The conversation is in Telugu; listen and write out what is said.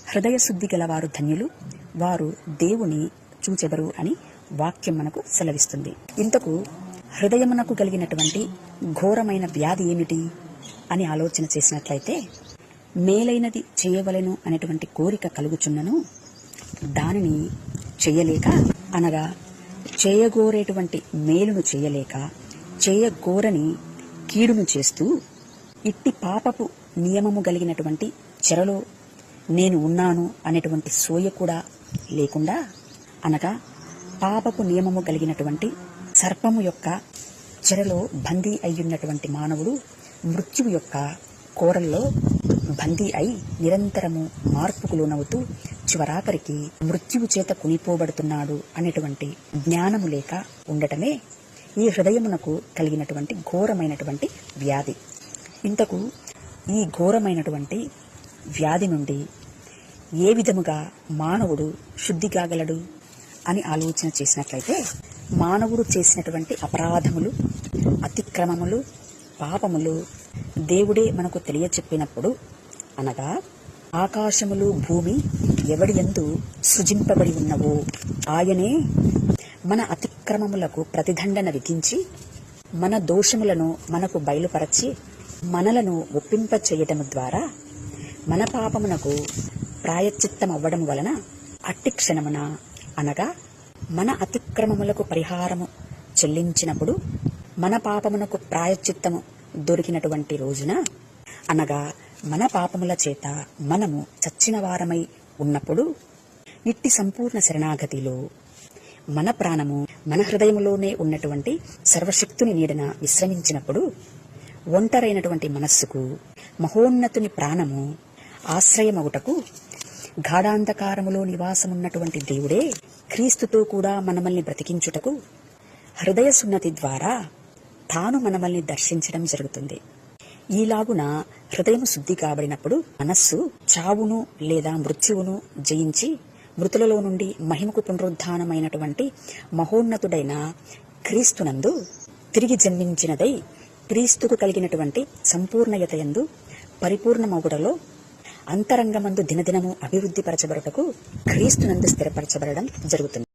హృదయ శుద్ధి గలవారు ధన్యులు, వారు దేవుని చూచెదరు అని వాక్యం మనకు సెలవిస్తుంది. ఇంతకు హృదయమునకు కలిగినటువంటి ఘోరమైన వ్యాధి ఏమిటి అని ఆలోచన చేసినట్లయితే, మేలైనది చేయవలెను అనేటువంటి కోరిక కలుగుచున్నను దానిని చేయలేక, అనగా చేయగోరేటువంటి మేలును చేయలేక చేయగోరని కీడును చేస్తూ, ఇట్టి పాపపు నియమము కలిగినటువంటి చెరలో నేను ఉన్నాను అనేటువంటి సోయ కూడా లేకుండా, అనగా పాపపు నియమము కలిగినటువంటి సర్పము యొక్క చెరలో బందీ అయ్యున్నటువంటి మానవుడు మృత్యువు యొక్క కోరల్లో బందీ అయి నిరంతరము మార్పుకు లోనవుతూ చివరాఖరికి మృత్యువు చేత కునిపోబడుతున్నాడు అనేటువంటి జ్ఞానము లేక ఉండటమే ఈ హృదయమునకు కలిగినటువంటి ఘోరమైనటువంటి వ్యాధి. ఇంతకు ఈ ఘోరమైనటువంటి వ్యాధి నుండి ఏ విధముగా మానవుడు శుద్ధి కాగలడు అని ఆలోచన చేసినట్లయితే, మానవుడు చేసినటువంటి అపరాధములు, అతిక్రమములు, పాపములు దేవుడే మనకు తెలియచెప్పినప్పుడు, అనగా ఆకాశములు భూమి ఎవడి యందు సృజింపబడి ఉన్నవో ఆయనే మన అతిక్రమములకు ప్రతిదండన విధించి మన దోషములను మనకు బయలుపరచి మనలను ఒప్పింప చేయటము ద్వారా మన పాపమునకు ప్రాయశ్చిత్తమవ్వడం వలన అట్టి క్షణమున, అనగా మన అతిక్రమములకు పరిహారము చెల్లించినప్పుడు, మన పాపమునకు ప్రాయశ్చిత్తము దొరికినటువంటి రోజున, అనగా మన పాపముల చేత మనము చచ్చిన వారమై ఉన్నప్పుడు, ఇట్టి సంపూర్ణ శరణాగతిలో మన ప్రాణము మన హృదయములోనే ఉన్నటువంటి సర్వశక్తుని నీడన విశ్రమించినప్పుడు, ఒంటరైనటువంటి మనస్సుకు మహోన్నతుని ప్రాణము ఆశ్రయమగుటకు గాఢాంధకారములో నివాసమున్నటువంటి దేవుడే క్రీస్తుతో కూడా మనమల్ని బ్రతికించుటకు హృదయ సున్నతి ద్వారా తాను మనమల్ని దర్శించడం జరుగుతుంది. ఈలాగున హృదయము శుద్ధి కాబడినప్పుడు మనస్సు చావును లేదా మృత్యువును జయించి మృతులలో నుండి మహిమకు పునరుద్ధానమైనటువంటి మహోన్నతుడైన క్రీస్తునందు తిరిగి జన్మించినదై క్రీస్తుకు కలిగినటువంటి సంపూర్ణయతయందు పరిపూర్ణమగుటలో అంతరంగమందు దినదినము అభివృద్ధి పరచబడుటకు క్రీస్తునందు స్థిరపరచబడడం జరుగుతుంది.